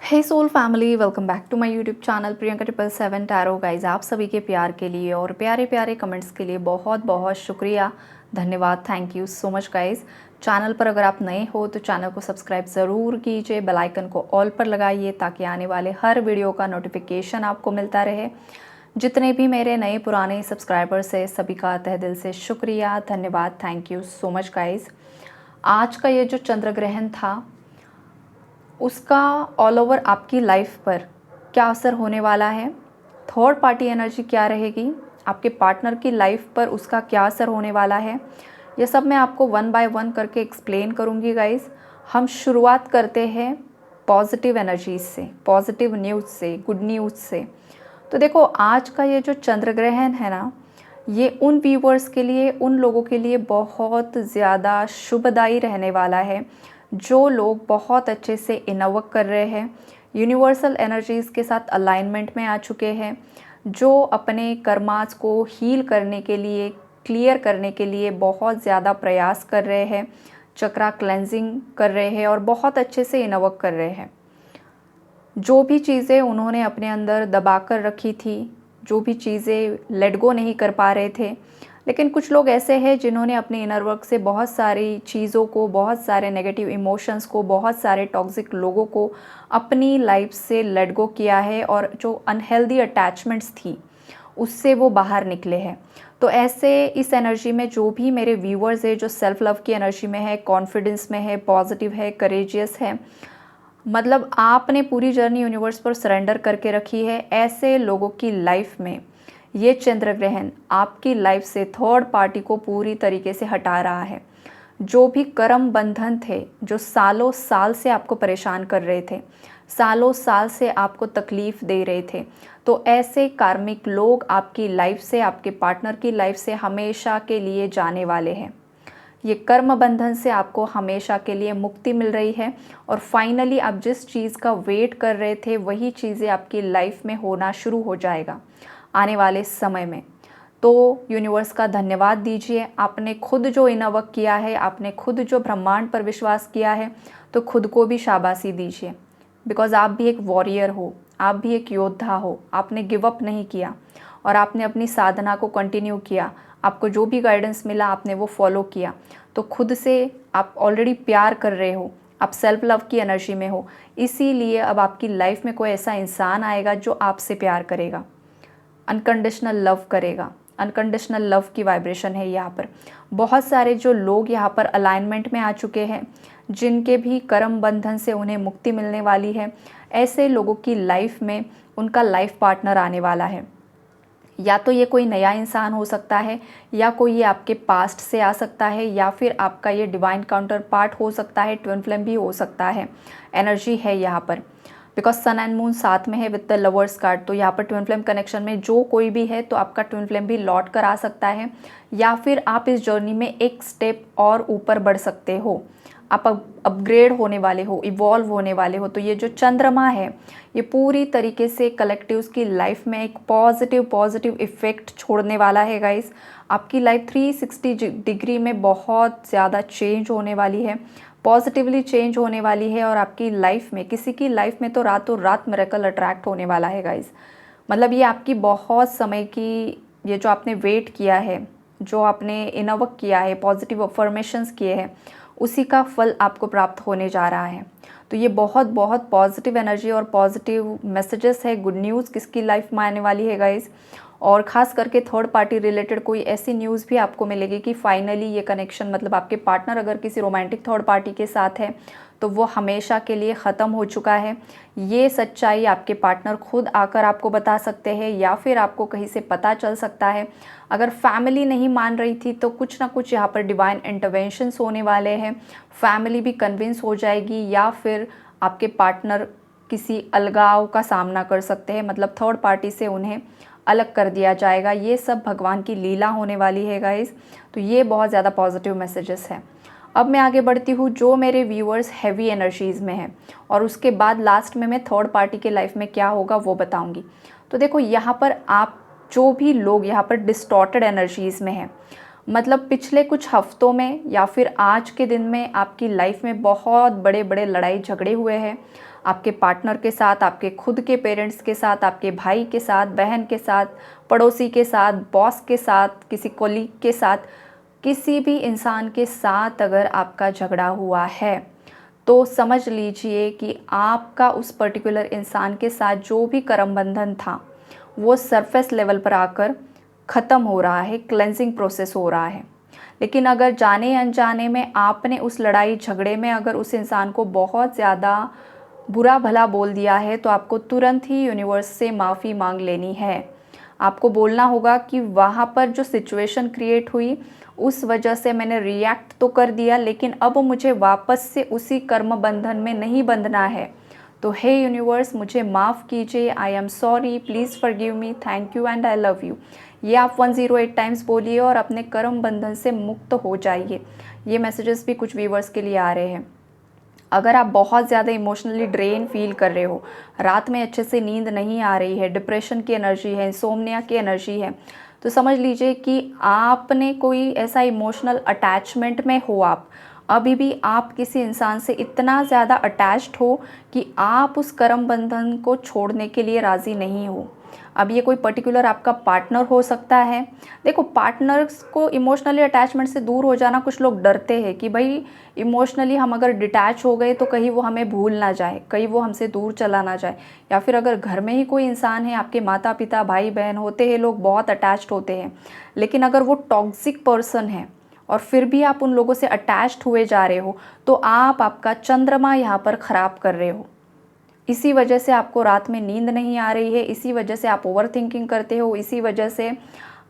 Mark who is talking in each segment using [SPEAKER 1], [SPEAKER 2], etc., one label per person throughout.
[SPEAKER 1] Hey soul family, welcome back to my YouTube channel Priyanka 777 tarot. Guys, आप सभी के प्यार के लिए और प्यारे प्यारे कमेंट्स के लिए बहुत बहुत शुक्रिया, धन्यवाद। Thank you so much guys. Channel पर अगर आप नए हो तो चैनल को सब्सक्राइब ज़रूर कीजिए, बेल आइकन को ऑल पर लगाइए ताकि आने वाले हर वीडियो का नोटिफिकेशन आपको मिलता रहे। जितने भी मेरे नए पुराने सब्सक्राइबर्स हैं सभी का तहे दिल से शुक्रिया, धन्यवाद। Thank you so much guys. आज का ये जो चंद्र ग्रहण था उसका ऑल ओवर आपकी लाइफ पर क्या असर होने वाला है, थर्ड पार्टी एनर्जी क्या रहेगी, आपके पार्टनर की लाइफ पर उसका क्या असर होने वाला है, ये सब मैं आपको वन बाय वन करके एक्सप्लेन करूँगी गाइज़। हम शुरुआत करते हैं पॉजिटिव एनर्जीज से, पॉजिटिव न्यूज़ से, गुड न्यूज़ से। तो देखो, आज का ये जो चंद्र ग्रहण है ना, ये उन व्यूवर्स के लिए, उन लोगों के लिए बहुत ज़्यादा शुभदायी रहने वाला है जो लोग बहुत अच्छे से इनर वर्क कर रहे हैं, यूनिवर्सल एनर्जीज़ के साथ अलाइनमेंट में आ चुके हैं, जो अपने कर्मास को हील करने के लिए, क्लियर करने के लिए बहुत ज़्यादा प्रयास कर रहे हैं, चक्रा क्लेंजिंग कर रहे हैं और बहुत अच्छे से इनर वर्क कर रहे हैं। जो भी चीज़ें उन्होंने अपने अंदर दबा कर रखी थी, जो भी चीज़ें लेट गो नहीं कर पा रहे थे, लेकिन कुछ लोग ऐसे हैं जिन्होंने अपने इनर वर्क से बहुत सारी चीज़ों को, बहुत सारे नेगेटिव इमोशंस को, बहुत सारे टॉक्सिक लोगों को अपनी लाइफ से लेट गो किया है और जो अनहेल्दी अटैचमेंट्स थी उससे वो बाहर निकले हैं। तो ऐसे इस एनर्जी में जो भी मेरे व्यूअर्स हैं जो सेल्फ लव की एनर्जी में है, कॉन्फिडेंस में है, पॉजिटिव है, करेजियस है, मतलब आपने पूरी जर्नी यूनिवर्स पर सरेंडर करके रखी है, ऐसे लोगों की लाइफ में ये चंद्र ग्रहण आपकी लाइफ से थर्ड पार्टी को पूरी तरीके से हटा रहा है। जो भी कर्म बंधन थे, जो सालों साल से आपको परेशान कर रहे थे, सालों साल से आपको तकलीफ़ दे रहे थे, तो ऐसे कार्मिक लोग आपकी लाइफ से, आपके पार्टनर की लाइफ से हमेशा के लिए जाने वाले हैं। ये कर्म बंधन से आपको हमेशा के लिए मुक्ति मिल रही है और फाइनली आप जिस चीज़ का वेट कर रहे थे वही चीज़ें आपकी लाइफ में होना शुरू हो जाएगा आने वाले समय में। तो यूनिवर्स का धन्यवाद दीजिए, आपने खुद जो इनर वर्क किया है, आपने खुद जो ब्रह्मांड पर विश्वास किया है, तो खुद को भी शाबाशी दीजिए। बिकॉज़ आप भी एक वॉरियर हो, आप भी एक योद्धा हो, आपने गिव अप नहीं किया और आपने अपनी साधना को कंटिन्यू किया। आपको जो भी गाइडेंस मिला आपने वो फॉलो किया। तो खुद से आप ऑलरेडी प्यार कर रहे हो, आप सेल्फ लव की एनर्जी में हो, इसीलिए अब आपकी लाइफ में कोई ऐसा इंसान आएगा जो आपसे प्यार करेगा, अनकंडीशनल लव करेगा। अनकंडीशनल लव की वाइब्रेशन है यहाँ पर। बहुत सारे जो लोग यहाँ पर अलाइनमेंट में आ चुके हैं, जिनके भी कर्म बंधन से उन्हें मुक्ति मिलने वाली है, ऐसे लोगों की लाइफ में उनका लाइफ पार्टनर आने वाला है। या तो ये कोई नया इंसान हो सकता है, या कोई ये आपके पास्ट से आ सकता है, या फिर आपका ये डिवाइन काउंटर पार्ट हो सकता है, ट्विन फ्लेम भी हो सकता है। एनर्जी है यहाँ पर, बिकॉज सन एंड मून साथ में है विद द लवर्स कार्ड। तो यहाँ पर ट्विन फ्लेम कनेक्शन में जो कोई भी है तो आपका ट्विन फ्लेम भी लौट कर आ सकता है, या फिर आप इस जर्नी में एक स्टेप और ऊपर बढ़ सकते हो, आप अपग्रेड होने वाले हो, इवॉल्व होने वाले हो। तो ये जो चंद्रमा है ये पूरी तरीके से कलेक्टिव्स की लाइफ में एक पॉजिटिव इफ़ेक्ट छोड़ने वाला है गाइस। आपकी लाइफ 360 डिग्री में बहुत ज़्यादा चेंज होने वाली है, पॉजिटिवली चेंज होने वाली है। और आपकी लाइफ में, किसी की लाइफ में तो रातों रात मिरेकल अट्रैक्ट होने वाला है गाइस। मतलब ये आपकी बहुत समय की, ये जो आपने वेट किया है, जो आपने इनर वर्क किया है, पॉजिटिव अफर्मेशंस किए हैं, उसी का फल आपको प्राप्त होने जा रहा है। तो ये बहुत बहुत पॉजिटिव एनर्जी और पॉजिटिव मैसेजेस है, गुड न्यूज़ किसकी लाइफ में आने वाली है गाइस। और ख़ास करके थर्ड पार्टी रिलेटेड कोई ऐसी न्यूज़ भी आपको मिलेगी कि फाइनली ये कनेक्शन, मतलब आपके पार्टनर अगर किसी रोमांटिक थर्ड पार्टी के साथ है तो वो हमेशा के लिए ख़त्म हो चुका है। ये सच्चाई आपके पार्टनर खुद आकर आपको बता सकते हैं, या फिर आपको कहीं से पता चल सकता है। अगर फैमिली नहीं मान रही थी तो कुछ ना कुछ यहाँ पर डिवाइन इंटरवेंशंस होने वाले हैं, फैमिली भी कन्विंस हो जाएगी, या फिर आपके पार्टनर किसी अलगाव का सामना कर सकते हैं, मतलब थर्ड पार्टी से उन्हें अलग कर दिया जाएगा। ये सब भगवान की लीला होने वाली है गाइस। तो ये बहुत ज़्यादा पॉजिटिव मैसेजेस हैं। अब मैं आगे बढ़ती हूँ, जो मेरे व्यूअर्स हैवी एनर्जीज़ में हैं, और उसके बाद लास्ट में मैं थर्ड पार्टी के लाइफ में क्या होगा वो बताऊँगी। तो देखो, यहाँ पर आप जो भी लोग यहाँ पर डिस्टॉर्टेड एनर्जीज़ में हैं, मतलब पिछले कुछ हफ्तों में या फिर आज के दिन में आपकी लाइफ में बहुत बड़े बड़े लड़ाई झगड़े हुए हैं, आपके पार्टनर के साथ, आपके खुद के पेरेंट्स के साथ, आपके भाई के साथ, बहन के साथ, पड़ोसी के साथ, बॉस के साथ, किसी कोलीग के साथ, किसी भी इंसान के साथ अगर आपका झगड़ा हुआ है तो समझ लीजिए कि आपका उस पर्टिकुलर इंसान के साथ जो भी कर्म बंधन था वो सरफेस लेवल पर आकर ख़त्म हो रहा है, क्लेंजिंग प्रोसेस हो रहा है। लेकिन अगर जाने अनजाने में आपने उस लड़ाई झगड़े में अगर उस इंसान को बहुत ज़्यादा बुरा भला बोल दिया है तो आपको तुरंत ही यूनिवर्स से माफ़ी मांग लेनी है। आपको बोलना होगा कि वहाँ पर जो सिचुएशन क्रिएट हुई उस वजह से मैंने रिएक्ट तो कर दिया, लेकिन अब मुझे वापस से उसी कर्म बंधन में नहीं बंधना है। तो हे यूनिवर्स, मुझे माफ़ कीजिए, I am sorry, please forgive me, thank you and I love you. ये आप 108 टाइम्स बोलिए और अपने कर्म बंधन से मुक्त हो जाइए। ये मैसेजेस भी कुछ व्यूवर्स के लिए आ रहे हैं। अगर आप बहुत ज़्यादा इमोशनली ड्रेन फील कर रहे हो, रात में अच्छे से नींद नहीं आ रही है, डिप्रेशन की एनर्जी है, इंसोम्निया की एनर्जी है, तो समझ लीजिए कि आपने कोई ऐसा इमोशनल अटैचमेंट में हो, आप अभी भी आप किसी इंसान से इतना ज़्यादा अटैच्ड हो कि आप उस कर्म बंधन को छोड़ने के लिए राज़ी नहीं हो। अब ये कोई पर्टिकुलर आपका पार्टनर हो सकता है। देखो, पार्टनर्स को इमोशनली अटैचमेंट से दूर हो जाना, कुछ लोग डरते हैं कि भाई इमोशनली हम अगर डिटैच हो गए तो कहीं वो हमें भूल ना जाए, कहीं वो हमसे दूर चला ना जाए। या फिर अगर घर में ही कोई इंसान है, आपके माता पिता, भाई बहन होते हैं, लोग बहुत अटैच्ड होते हैं, लेकिन अगर वो टॉक्सिक पर्सन है और फिर भी आप उन लोगों से अटैच्ड हुए जा रहे हो तो आप आपका चंद्रमा यहाँ पर ख़राब कर रहे हो। इसी वजह से आपको रात में नींद नहीं आ रही है, इसी वजह से आप ओवर थिंकिंग करते हो, इसी वजह से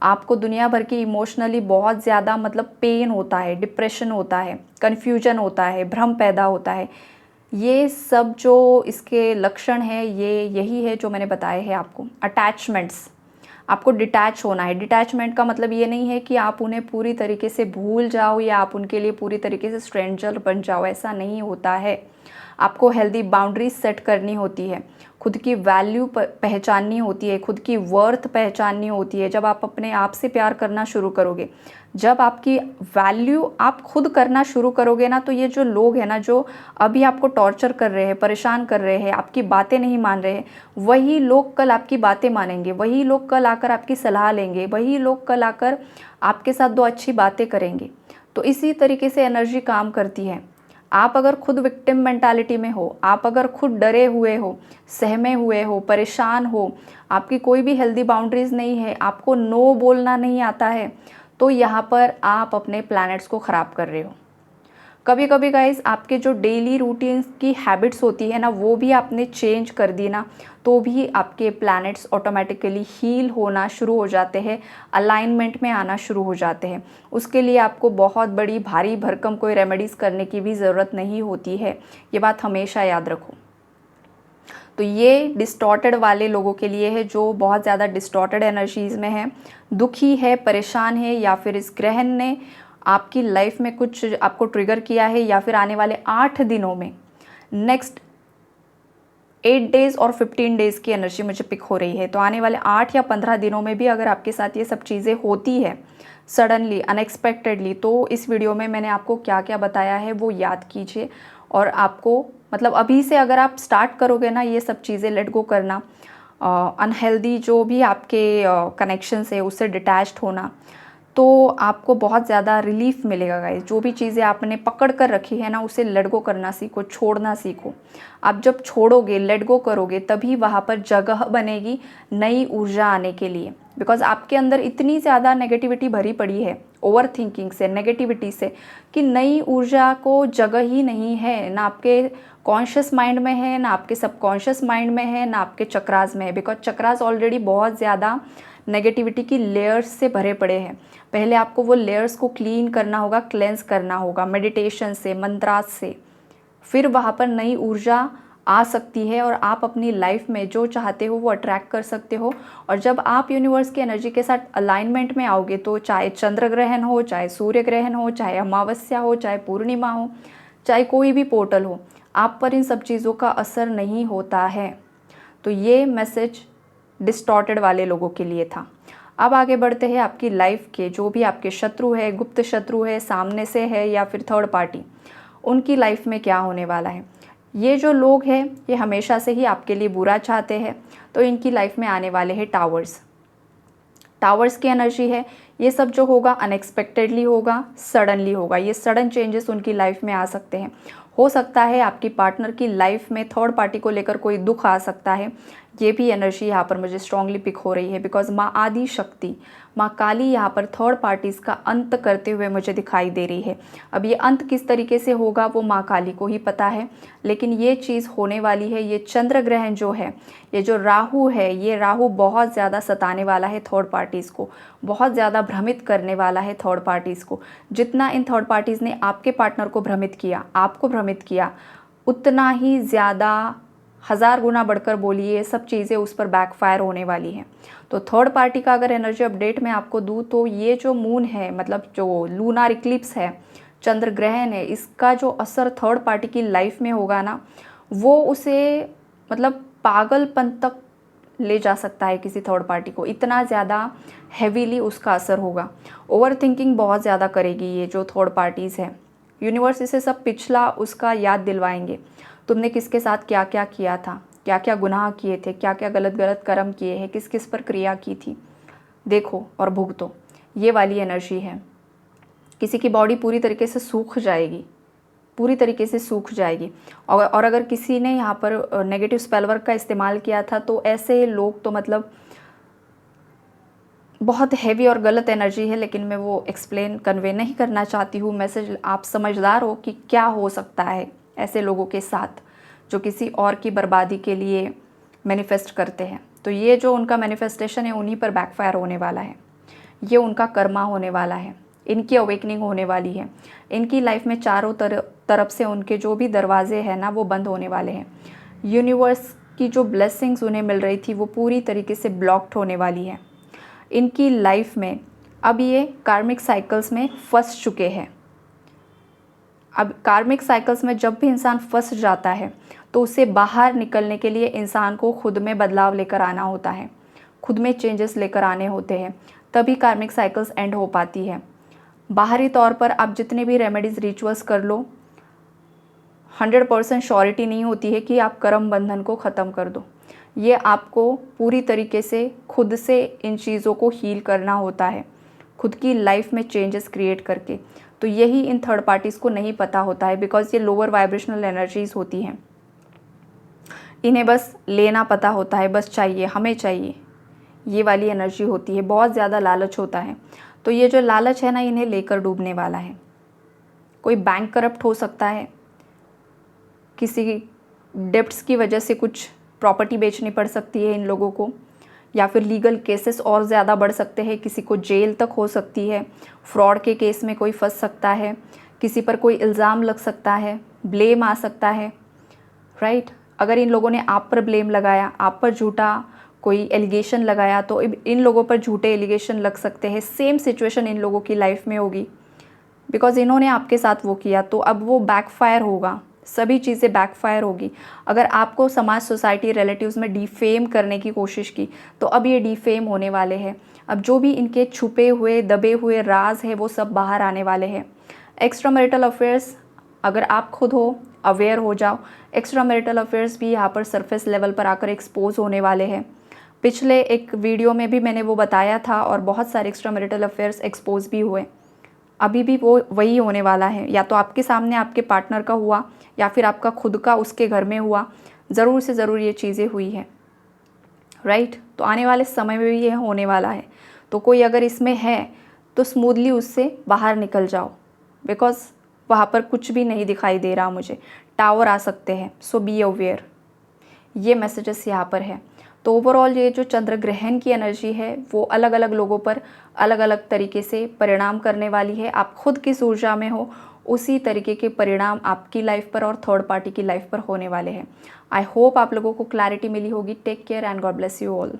[SPEAKER 1] आपको दुनिया भर की इमोशनली बहुत ज़्यादा मतलब पेन होता है, डिप्रेशन होता है, कन्फ्यूजन होता है, भ्रम पैदा होता है। ये सब जो इसके लक्षण हैं ये यही है जो मैंने बताए हैं आपको। अटैचमेंट्स, आपको डिटैच होना है। डिटैचमेंट का मतलब ये नहीं है कि आप उन्हें पूरी तरीके से भूल जाओ या आप उनके लिए पूरी तरीके से स्ट्रेंजर बन जाओ, ऐसा नहीं होता है। आपको हेल्दी बाउंड्रीज सेट करनी होती है, खुद की वैल्यू पहचाननी होती है, खुद की वर्थ पहचाननी होती है। जब आप अपने आप से प्यार करना शुरू करोगे, जब आपकी वैल्यू आप खुद करना शुरू करोगे ना, तो ये जो लोग हैं ना, जो अभी आपको टॉर्चर कर रहे हैं, परेशान कर रहे हैं, आपकी बातें नहीं मान रहे हैं, वही लोग कल आपकी बातें मानेंगे, वही लोग कल आकर आपकी सलाह लेंगे, वही लोग कल आकर आपके साथ दो अच्छी बातें करेंगे। तो इसी तरीके से एनर्जी काम करती है। आप अगर खुद विक्टिम मेंटालिटी में हो, आप अगर खुद डरे हुए हो, सहमे हुए हो, परेशान हो, आपकी कोई भी हेल्दी बाउंड्रीज नहीं है, आपको नो बोलना नहीं आता है, तो यहाँ पर आप अपने प्लैनेट्स को ख़राब कर रहे हो। कभी कभी गाइस आपके जो डेली रूटीन की हैबिट्स होती है ना, वो भी आपने चेंज कर दी ना, तो भी आपके प्लैनेट्स ऑटोमेटिकली हील होना शुरू हो जाते हैं, अलाइनमेंट में आना शुरू हो जाते हैं। उसके लिए आपको बहुत बड़ी भारी भरकम कोई रेमेडीज़ करने की भी ज़रूरत नहीं होती है, ये बात हमेशा याद रखो। तो ये डिस्टॉर्टेड वाले लोगों के लिए है जो बहुत ज़्यादा डिस्टॉर्टेड एनर्जीज़ में है, दुखी है, परेशान है, या फिर इस ग्रहण ने आपकी लाइफ में कुछ आपको ट्रिगर किया है, या फिर आने वाले 8 दिनों में, नेक्स्ट 8 डेज़ और 15 डेज़ की एनर्जी मुझे पिक हो रही है। तो आने वाले 8 या 15 दिनों में भी अगर आपके साथ ये सब चीज़ें होती है सडनली, अनएक्सपेक्टेडली, तो इस वीडियो में मैंने आपको क्या क्या बताया है वो याद कीजिए। और आपको मतलब अभी से अगर आप स्टार्ट करोगे ना ये सब चीज़ें लेट गो करना, अनहेल्दी जो भी आपके कनेक्शंस है उससे डिटैच्ड होना, तो आपको बहुत ज़्यादा रिलीफ मिलेगा गाइस। जो भी चीज़ें आपने पकड़ कर रखी है ना उसे लेट गो करना सीखो, छोड़ना सीखो। आप जब छोड़ोगे, लेट गो करोगे, तभी वहाँ पर जगह बनेगी नई ऊर्जा आने के लिए। बिकॉज आपके अंदर इतनी ज़्यादा नेगेटिविटी भरी पड़ी है, ओवर थिंकिंग से, नेगेटिविटी से, कि नई ऊर्जा को जगह ही नहीं है, ना आपके कॉन्शियस माइंड में है, ना आपके सबकॉन्शियस माइंड में है, ना आपके चक्रास में है। बिकॉज चक्रास ऑलरेडी बहुत ज़्यादा नेगेटिविटी की लेयर्स से भरे पड़े हैं। पहले आपको वो लेयर्स को क्लीन करना होगा, क्लेंस करना होगा मेडिटेशन से, मंत्रास से, फिर वहाँ पर नई ऊर्जा आ सकती है और आप अपनी लाइफ में जो चाहते हो वो अट्रैक्ट कर सकते हो। और जब आप यूनिवर्स की एनर्जी के साथ अलाइनमेंट में आओगे तो चाहे चंद्र ग्रहण हो, चाहे सूर्य ग्रहण हो, चाहे अमावस्या हो, चाहे पूर्णिमा हो, चाहे कोई भी पोर्टल हो, आप पर इन सब चीज़ों का असर नहीं होता है। तो ये मैसेज डिस्टॉर्टेड वाले लोगों के लिए था। अब आगे बढ़ते हैं आपकी लाइफ के जो भी आपके शत्रु है, गुप्त शत्रु है, सामने से है या फिर थर्ड पार्टी, उनकी लाइफ में क्या होने वाला है। ये जो लोग हैं ये हमेशा से ही आपके लिए बुरा चाहते हैं, तो इनकी लाइफ में आने वाले हैं टावर्स। टावर्स की एनर्जी है, ये सब जो होगा अनएक्सपेक्टेडली होगा, सडनली होगा। ये सडन चेंजेस उनकी लाइफ में आ सकते हैं। हो सकता है आपकी पार्टनर की लाइफ में थर्ड पार्टी को लेकर कोई दुख आ सकता है। ये भी एनर्जी यहाँ पर मुझे स्ट्रांगली पिक हो रही है, बिकॉज माँ आदि शक्ति, माँ काली यहाँ पर थर्ड पार्टीज़ का अंत करते हुए मुझे दिखाई दे रही है। अब ये अंत किस तरीके से होगा वो माँ काली को ही पता है, लेकिन ये चीज़ होने वाली है। ये चंद्र ग्रहण जो है, ये जो राहु है, ये राहु बहुत ज़्यादा सताने वाला है थर्ड पार्टीज़ को, बहुत ज़्यादा भ्रमित करने वाला है थर्ड पार्टीज़ को। जितना इन थर्ड पार्टीज़ ने आपके पार्टनर को भ्रमित किया, आपको भ्रमित किया, उतना ही ज़्यादा 1000 गुना बढ़कर बोलिए सब चीज़ें उस पर बैकफायर होने वाली हैं। तो थर्ड पार्टी का अगर एनर्जी अपडेट मैं आपको दूँ तो ये जो मून है, मतलब जो लूनार इक्लिप्स है, चंद्र ग्रहण है, इसका जो असर थर्ड पार्टी की लाइफ में होगा ना, वो उसे मतलब पागलपन तक ले जा सकता है किसी थर्ड पार्टी को। इतना ज़्यादा हैवीली उसका असर होगा। ओवर थिंकिंग बहुत ज़्यादा करेगी ये जो थर्ड पार्टीज़ है। यूनिवर्स इसे सब पिछला उसका याद दिलवाएंगे। तुमने किसके साथ क्या क्या किया था, क्या क्या गुनाह किए थे, क्या क्या गलत गलत कर्म किए हैं, किस किस पर क्रिया की थी, देखो और भुगतो। ये वाली एनर्जी है। किसी की बॉडी पूरी तरीके से सूख जाएगी, पूरी तरीके से सूख जाएगी। और अगर किसी ने यहाँ पर नेगेटिव स्पेल वर्क का इस्तेमाल किया था तो ऐसे लोग तो मतलब बहुत हैवी और गलत एनर्जी है, लेकिन मैं वो एक्सप्लेन कन्वे नहीं करना चाहती हूँ। मैसेज आप समझदार हो कि क्या हो सकता है ऐसे लोगों के साथ जो किसी और की बर्बादी के लिए मैनिफेस्ट करते हैं। तो ये जो उनका मैनिफेस्टेशन है उन्हीं पर बैकफायर होने वाला है। ये उनका कर्मा होने वाला है, इनकी अवेकनिंग होने वाली है। इनकी लाइफ में चारों तरफ से उनके जो भी दरवाजे हैं ना वो बंद होने वाले हैं। यूनिवर्स की जो ब्लेसिंग्स उन्हें मिल रही थी वो पूरी तरीके से ब्लॉक्ड होने वाली है। इनकी लाइफ में अब ये कार्मिक साइकिल्स में फंस चुके हैं। अब कार्मिक साइकिल्स में जब भी इंसान फंस जाता है तो उसे बाहर निकलने के लिए इंसान को खुद में बदलाव लेकर आना होता है, खुद में चेंजेस लेकर आने होते हैं, तभी कार्मिक साइकिल्स एंड हो पाती है। बाहरी तौर पर आप जितने भी रेमेडीज़ रिचुअल्स कर लो, 100% श्योरिटी नहीं होती है कि आप कर्म बंधन को ख़त्म कर दो। ये आपको पूरी तरीके से खुद से इन चीज़ों को हील करना होता है, खुद की लाइफ में चेंजेस क्रिएट करके। तो यही इन थर्ड पार्टीज़ को नहीं पता होता है, बिकॉज ये लोअर वाइब्रेशनल एनर्जीज़ होती हैं। इन्हें बस लेना पता होता है, बस चाहिए, हमें चाहिए, ये वाली एनर्जी होती है। बहुत ज़्यादा लालच होता है। तो ये जो लालच है ना, इन्हें लेकर डूबने वाला है। कोई बैंक करप्ट हो सकता है, किसी डेप्ट्स की वजह से कुछ प्रॉपर्टी बेचनी पड़ सकती है इन लोगों को, या फिर लीगल केसेस और ज़्यादा बढ़ सकते हैं, किसी को जेल तक हो सकती है, फ्रॉड के केस में कोई फंस सकता है, किसी पर कोई इल्ज़ाम लग सकता है, ब्लेम आ सकता है, राइट। अगर इन लोगों ने आप पर ब्लेम लगाया, आप पर झूठा कोई एलिगेशन लगाया, तो इन लोगों पर झूठे एलिगेशन लग सकते हैं। सेम सिचुएशन इन लोगों की लाइफ में होगी, बिकॉज इन्होंने आपके साथ वो किया, तो अब वो बैकफायर होगा, सभी चीज़ें बैकफायर होगी। अगर आपको समाज, सोसाइटी, रिलेटिव्स में डिफेम करने की कोशिश की, तो अब ये डिफेम होने वाले हैं। अब जो भी इनके छुपे हुए, दबे हुए राज है वो सब बाहर आने वाले हैं। एक्स्ट्रा मैरिटल अफेयर्स, अगर आप खुद हो, अवेयर हो जाओ। एक्स्ट्रा मैरिटल अफेयर्स भी यहाँ पर सरफेस लेवल पर आकर एक्सपोज होने वाले हैं। पिछले एक वीडियो में भी मैंने वो बताया था और बहुत सारे एक्स्ट्रा मैरिटल अफेयर्स एक्सपोज भी हुए। अभी भी वो वही होने वाला है, या तो आपके सामने आपके पार्टनर का हुआ या फिर आपका खुद का उसके घर में हुआ। ज़रूर से ज़रूर ये चीज़ें हुई हैं, राइट। तो आने वाले समय में भी ये होने वाला है। तो कोई अगर इसमें है तो स्मूथली उससे बाहर निकल जाओ, बिकॉज वहाँ पर कुछ भी नहीं दिखाई दे रहा मुझे। टावर आ सकते हैं, सो बी अवेयर। ये मैसेजेस यहाँ पर है। तो ओवरऑल ये जो चंद्र ग्रहण की एनर्जी है वो अलग अलग लोगों पर अलग अलग तरीके से परिणाम करने वाली है। आप खुद किस ऊर्जा में हो, उसी तरीके के परिणाम आपकी लाइफ पर और थर्ड पार्टी की लाइफ पर होने वाले हैं। आई होप आप लोगों को क्लैरिटी मिली होगी। Take care and god bless you all.